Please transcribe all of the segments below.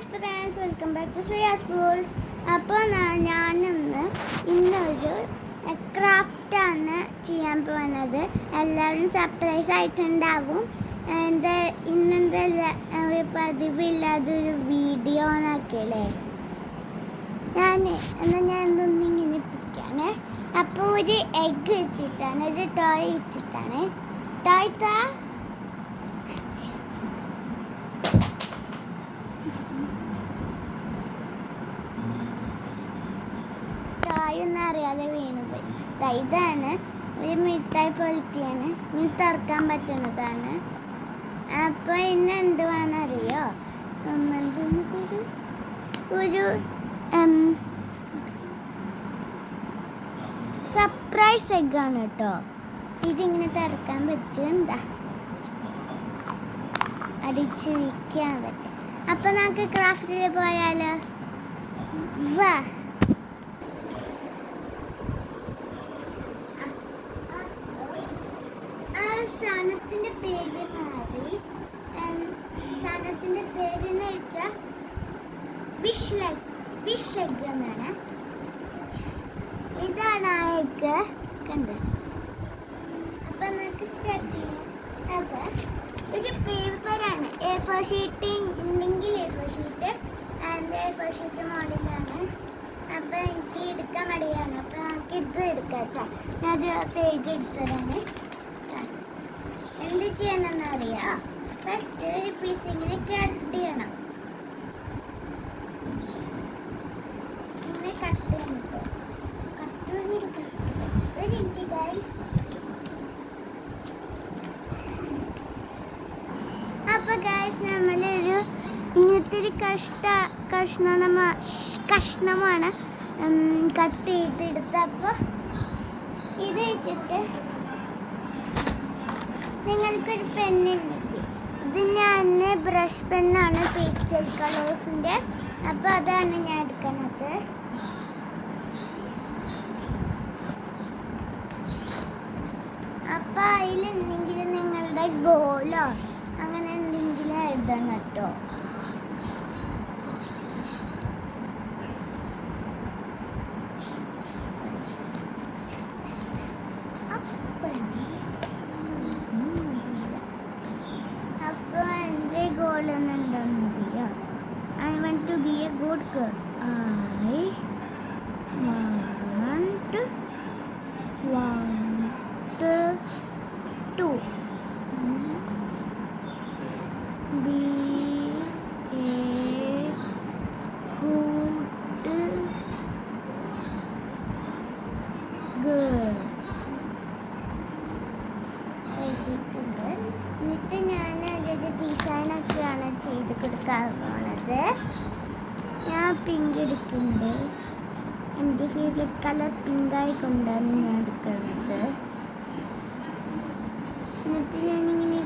Hi friends, welcome back to Shreyas world. അപ്പോൾ ഇന്നൊരു ക്രാഫ്റ്റാണ് ചെയ്യാൻ പോകുന്നത്. എല്ലാവരും സർപ്രൈസ് ആയിട്ടുണ്ടാവും. ഇന്നെന്താ ഒരു പതിവില്ലാതൊരു വീഡിയോ എന്നൊക്കെയല്ലേ. ഞാൻ എന്തൊന്നിങ്ങനെ പിടിക്കാണ്. അപ്പോൾ ഒരു എഗ്ഗ് വെച്ചിട്ടാണ്, ഒരു ടോയ് വെച്ചിട്ടാണ്. ടോയ് ഒന്നും അറിയാതെ വീണുപോയി. ഇതാണ് ഒരു മിഠായി പോലത്തെയാണ്, ഇനി തുറക്കാൻ പറ്റുന്നതാണ്. അപ്പോൾ ഇന്ന് എന്തുവാണെന്നറിയോ, ഒരു സർപ്രൈസ് എഗ്ഗാണ് കേട്ടോ. ഇതിങ്ങനെ തുറക്കാൻ പറ്റും, അടിച്ച് വിൽക്കാൻ പറ്റും. അപ്പോൾ നമുക്ക് ക്രാഫ്റ്റിൽ പോയാലോ? വാ. സാധനത്തിൻ്റെ പേര് മാറി. സാധനത്തിൻ്റെ പേരെന്ന് വെച്ചാൽ വിഷ് എഗ്ഗ് എന്നാണ്. ഇതാണ് ആ എഗ്ഗ് കണ്ട്. അപ്പം നമുക്ക് സ്റ്റാർട്ട് ചെയ്യാം. അപ്പോൾ ഒരു പേപ്പറാണ്, A4 ഷീറ്റ് ഉണ്ടെങ്കിൽ A4 ഷീറ്റ്, A4 ഷീറ്റ് മോഡലാണ്. അപ്പോൾ എനിക്ക് എടുക്കാൻ മടിയാണ്. അപ്പോൾ നമുക്ക് ഇത് എടുക്കാം കേട്ടോ. ഞാനൊരു പേജ് എടുത്തതാണ്. എന്ത് ചെയ്യണമെന്ന് അറിയാം. ഫസ്റ്റ് ഒരു പീസ് ഇങ്ങനെ കട്ട് ചെയ്യണം. ഇങ്ങനെ കട്ട് ചെയ്യണം. അപ്പോൾ ഗൈസ്, നമ്മളൊരു ഇങ്ങനത്തെ ഒരു കഷ്ണമാണ് കട്ട് ചെയ്തെടുത്ത്. അപ്പോൾ ഇത് വെച്ചിട്ട് നിങ്ങൾക്കൊരു പെണ്ണുണ്ടെങ്കിൽ, ഇത് ഞാൻ ബ്രഷ് പെണ്ണാണ്, പേസ്റ്റൽ കളേഴ്സിൻ്റെ. അപ്പോൾ അതാണ് ഞാൻ എടുക്കുന്നത്. അപ്പോൾ അതിലെന്തെങ്കിലും നിങ്ങളുടെ ഗോളോ അങ്ങനെ എന്തെങ്കിലും എഴുതണം കേട്ടോ. എന്താണെന്നറിയാം, I want to be a good girl. I want to be a good girl. എന്നിട്ട് ഞാൻ അതൊരു ഡിസൈനൊക്കെയാണ് ചെയ്ത് കൊടുക്കാൻ പോണത്. ഞാൻ പിങ്ക് എടുക്കുന്നുണ്ട്. എൻ്റെ ഫേവറേറ്റ് കളർ പിങ്കായി കൊണ്ടാണ് ഞാൻ എടുക്കുന്നത്. എന്നിട്ട് ഞാനിങ്ങനെ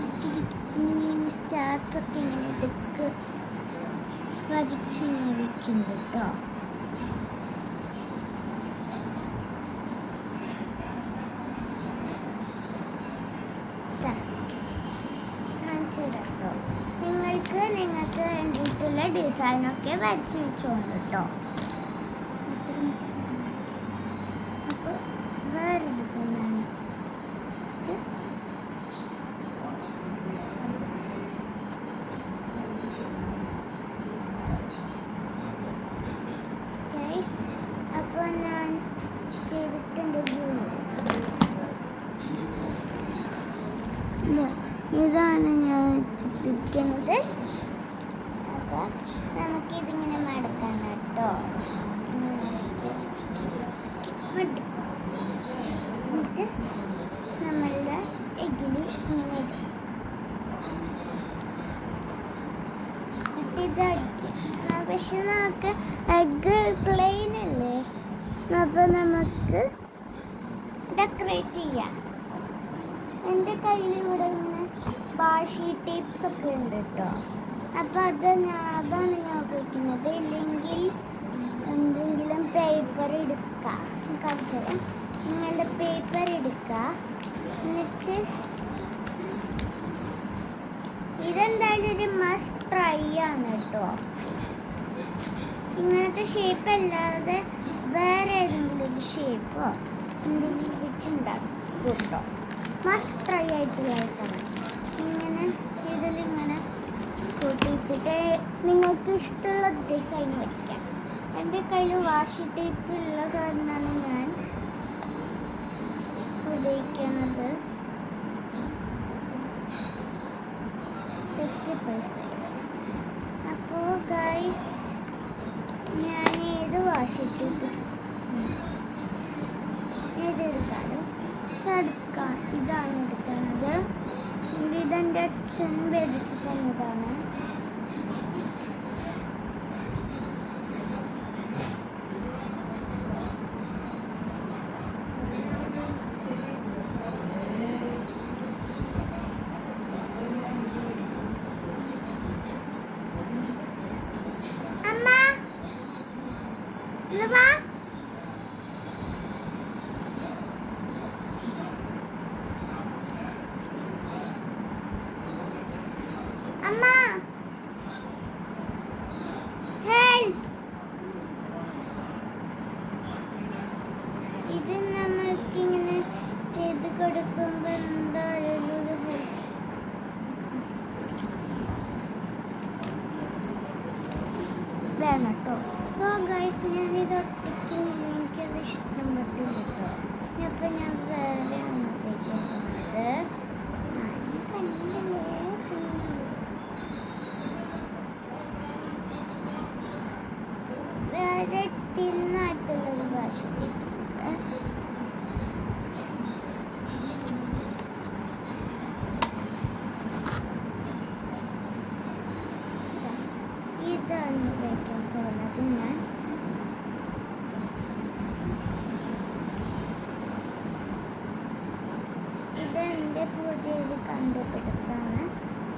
ഇങ്ങനെ സ്റ്റാർസൊക്കെ ഇങ്ങനെ ഇതൊക്കെ വരച്ച് വയ്ക്കുന്നുണ്ട് കേട്ടോ. കേട്ടോ, നിങ്ങൾക്ക് വേണ്ടിയിട്ടുള്ള ഡിസൈനൊക്കെ വരച്ച് വെച്ചോണ്ട് കേട്ടോ. അപ്പോൾ വേറെ ഡിസൈനാണ് ഗൈസ്. അപ്പോൾ ഞാൻ ചെയ്തിട്ടുണ്ട്. ഇതാണ് ഞാൻ ചിട്ടിരിക്കുന്നത്. അപ്പോൾ നമുക്കിതിങ്ങനെ മടക്കാം കേട്ടോ. എന്നിട്ട് നമ്മളുടെ എഗ്ഗിൽ ഇങ്ങനെ ഇതടിക്കും. പക്ഷെ നമുക്ക് എഗ്ഗ് പ്ലെയിൻ അല്ലേ, അപ്പോൾ നമുക്ക് ഡെക്കറേറ്റ് ചെയ്യാം. എൻ്റെ കയ്യിൽ ഇവിടെ ഇങ്ങനെ ബാഷി ടേപ്സ് ഒക്കെ ഉണ്ട് കേട്ടോ. അപ്പോൾ അതാണ് ഞാൻ ഉപയോഗിക്കുന്നത്. ഇല്ലെങ്കിൽ എന്തെങ്കിലും പേപ്പർ എടുക്കുക. കാണിച്ചു തരാം. നിങ്ങളുടെ പേപ്പർ എടുക്കുക. എന്നിട്ട് ഇതെന്തായാലും ഒരു മസ്റ്റ് ട്രൈ ആണ് കേട്ടോ. ഇങ്ങനത്തെ ഷേപ്പ് അല്ലാതെ വേറെ ഏതെങ്കിലും ഒരു ഷേപ്പോ എന്തെങ്കിലും വെച്ചുണ്ടാക്കും കേട്ടോ. മസ്റ്റ് ട്രൈ ആയിട്ടുള്ള ഐറ്റമാണ്. ഇങ്ങനെ ഇതിലിങ്ങനെ കൂട്ടിച്ചിട്ട് നിങ്ങൾക്ക് ഇഷ്ടമുള്ള ഡിസൈൻ വരയ്ക്കാം. എൻ്റെ കയ്യിൽ വാഷി ടേപ്പ് ഉള്ള കാരണമാണ് ഞാൻ ഉപയോഗിക്കുന്നത്. അപ്പോൾ ഗൈസ് ഞാൻ ഏത് വാഷി ടേപ്പ് ഏതെടുക്കാനും എടുക്കാം. ഇതാണ് എടുക്കുന്നത്. ഇതെൻ്റെ അച്ഛൻ വരച്ച് തന്നതാണ്. അമ്മ ഹെൽപ്പ്. ഇത് നമുക്കിങ്ങനെ ചെയ്ത് കൊടുക്കുമ്പോൾ എന്തായാലും ഒരു ഹെൽപ്പ് വേണം കേട്ടോ. സോ ഗൈസ് ഞാനിത് ഒട്ടിക്കുന്നില്ല, എനിക്കത് ഇഷ്ടപ്പെട്ടു കേട്ടോ. അപ്പോൾ ഞാൻ വേറെയാണ് ഉപയോഗിക്കുന്നത്. വേറെ തിന്നായിട്ടുള്ളൊരു ഭാഷ ഇതാണ് ഉപയോഗിക്കാൻ പോകുന്നത്. ഞാൻ ഇതെൻ്റെ പുതിയൊരു കണ്ടുപിടുത്താണ്.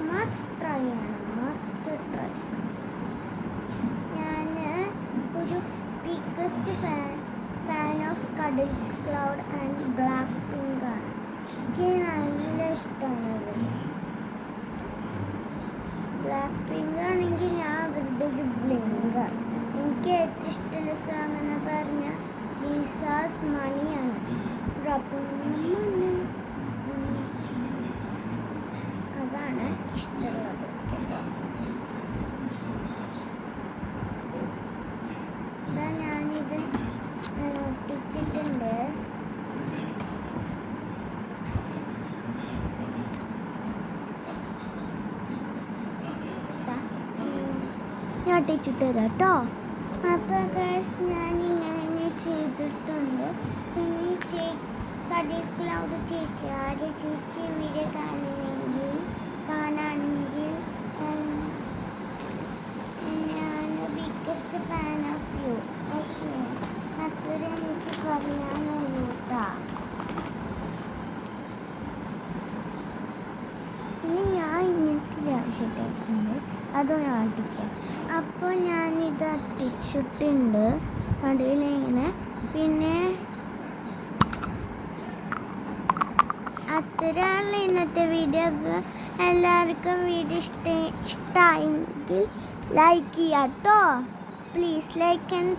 മസ്റ്റ് ട്രൈ ആണ്, മസ്റ്റ് ട്രൈ. ഞാൻ ഒരു ബിഗ്ഗസ്റ്റ് ഫാൻ ഓഫ് കടൽ ക്ലൗഡ് ആൻഡ് ബ്ലാക്ക് പിങ്ക് ആണ്. എനിക്ക് നല്ല ഇഷ്ടമാണ്. ബ്ലാക്ക് പിങ്ക് ആണെങ്കിൽ ഞാൻ അവരുടെ ഒരു ബ്ലിങ്ക്. എനിക്ക് ഏറ്റവും ഇഷ്ടമുള്ള സോങ് എന്ന് പറഞ്ഞാൽ ലീസാസ് മണിയാണ്. അതാണ് ഇഷ്ടമുള്ളത്. ഞാനിത് ഒട്ടിച്ചിട്ടുണ്ട്. ഞാൻ ഒട്ടിച്ചിട്ട് തരാം കേട്ടോ. അപ്പോൾ ഞാനിങ്ങനെ ചെയ്തിട്ടുണ്ട്. പിന്നെ കടൽ ക്ലൗഡ് ചേച്ചി ആര് ചേച്ചി വീഡിയോ കാണാണെങ്കിൽ ഞാൻ biggest fan of you. Okay, അത്ര എനിക്ക് പറയാനുള്ളൂ കേട്ടോ. ഇനി ഞാൻ ഇങ്ങനത്തെ ആവശ്യമായിട്ടുണ്ട്, അതും ഞാൻ ഒട്ടിക്കാം. അപ്പോൾ ഞാനിത് ഒട്ടിച്ചിട്ടുണ്ട് കടയിലിങ്ങനെ. പിന്നെ അത്രയുള്ള ഇന്നത്തെ വീഡിയോ. എല്ലാവർക്കും വീഡിയോ ഇഷ്ടമായെങ്കിൽ ലൈക്ക് ചെയ്യാം കേട്ടോ. Please like and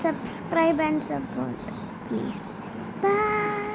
subscribe and support please. By.